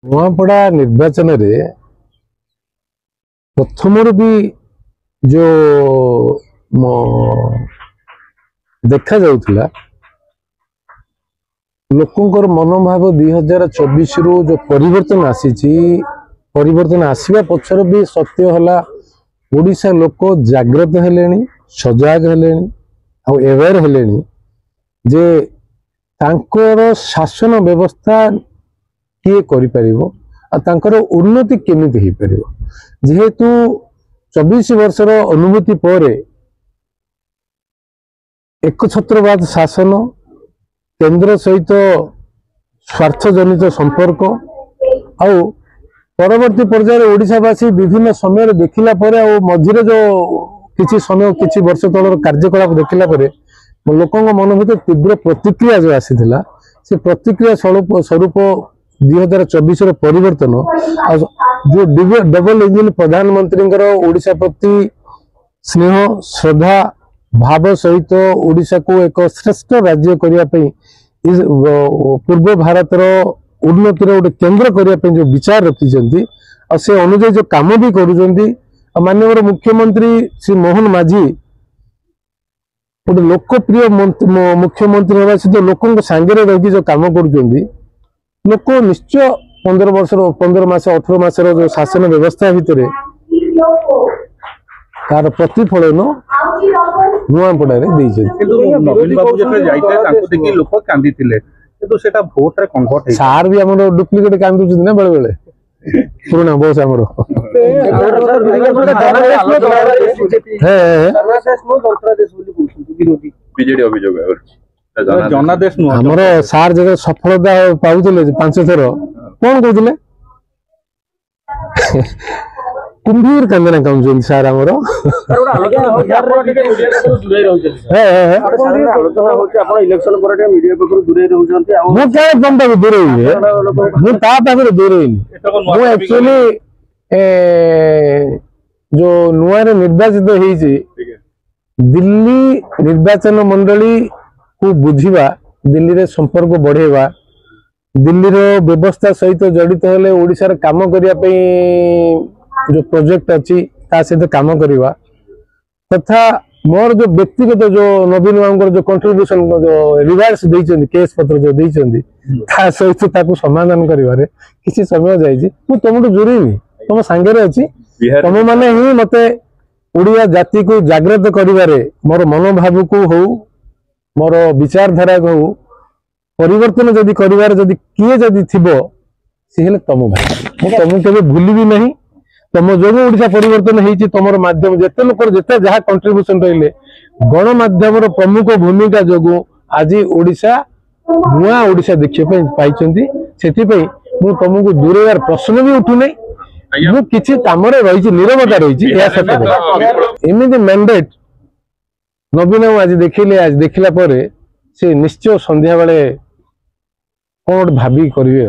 नुआपड़ा निर्वाचन रे प्रथम भी जो देखा जाउथला लोकंकर मनोभाव 2024 रु जो परिवर्तन परिवर्तन आसवा पक्षर भी सत्य हला ओडिशा लोक जागृत हेलेनी सजग हेलेनी आ एवेयर हेलेनी जे तांकर शासन व्यवस्था किए करि परिबो आ तांकर उन्नति केमिति हे परिबो जेहेतु 24 वर्षर अनुभूति पर एक छत्रवाद शासन केंद्र सहित स्वार्थ जनित संपर्क आउ परवर्ती पर्यायर ओडिशावासी विभिन्न समय देखिला परे आ मझिरे जो किछि समय किछि वर्ष तलर कार्यकलाप देखिला परे लोकंग मन भीतर तीव्र प्रतिक्रिया जो आसीथिला से प्रतिक्रिया स्वरूप 2024 परिवर्तन जो डबल इंजिन प्रधानमंत्री ओडिशा प्रति स्नेह श्रद्धा भाव सहित ओडिशा को एक श्रेष्ठ राज्य करने पूर्व भारतर उन्नतिर गोटे केन्द्र करने जो विचार रखी से अनुजाई जो कम भी करुँच माननीय मुख्यमंत्री श्री मोहन माझी गोटे लोकप्रिय मुख्यमंत्री होगा सहित लोकों सांगे रही जो कम कर लोक निश्चय 15 मास 18 मास जो शासन व्यवस्था भितर तार प्रतिफलन नुआपड़ा सार भी आम डुप्लिकेट कांदी ना बेले बेले पुराना बस आमर आमर सार जगह सफलता पाउले 5 थर कौन कहते कुंभीर कांदना कहते सार आमर एक्चुअली जो नुआ निर्वाचित होती दिल्ली निर्वाचन मंडली को बुझीबा दिल्ली रे संपर्क बढ़ेवा दिल्ली रो व्यवस्था सहित जड़ित हेले ओडिसा रे काम करिया पे जो प्रोजेक्ट अच्छी ता सहित काम करिवा तथा मोर जो व्यक्तिगत जो नवीन बाबू जो कंट्रीब्यूशन जो रिवार्ड्स देइछन केस पत्र जो देइछन ता सहित ताकू समाधान करिवारे किछि समय जाइछि मु तुमटु जुरिनी तुम संगे रे अछि तुम माने ही मते ओडिया जाति को जागृत करिवारे मोर मनोभाव को हो मोर विचारधारा को हो परिवर्तन जदि करिवारे जदि किए जदि थिबो से हेले तुम भाई तुम केबे भूलिबी नहीं तुम जो ओडिशा परिवर्तन होती तुम माध्यम जिते लोक जिते जहाँ कंट्रीब्यूशन रही गणमाध्यम प्रमुख भूमिका जो आज ओडिशा नुआ ओडिशा देखिए पाई मु तुमको दूरेबार प्रश्न भी उठुना मु किछि कामरे रही नीरवता रही एमती मैंडेट नवीन आज देखिले आज देखला से निश्चय संध्या बेले कौन भाभी करेंगे।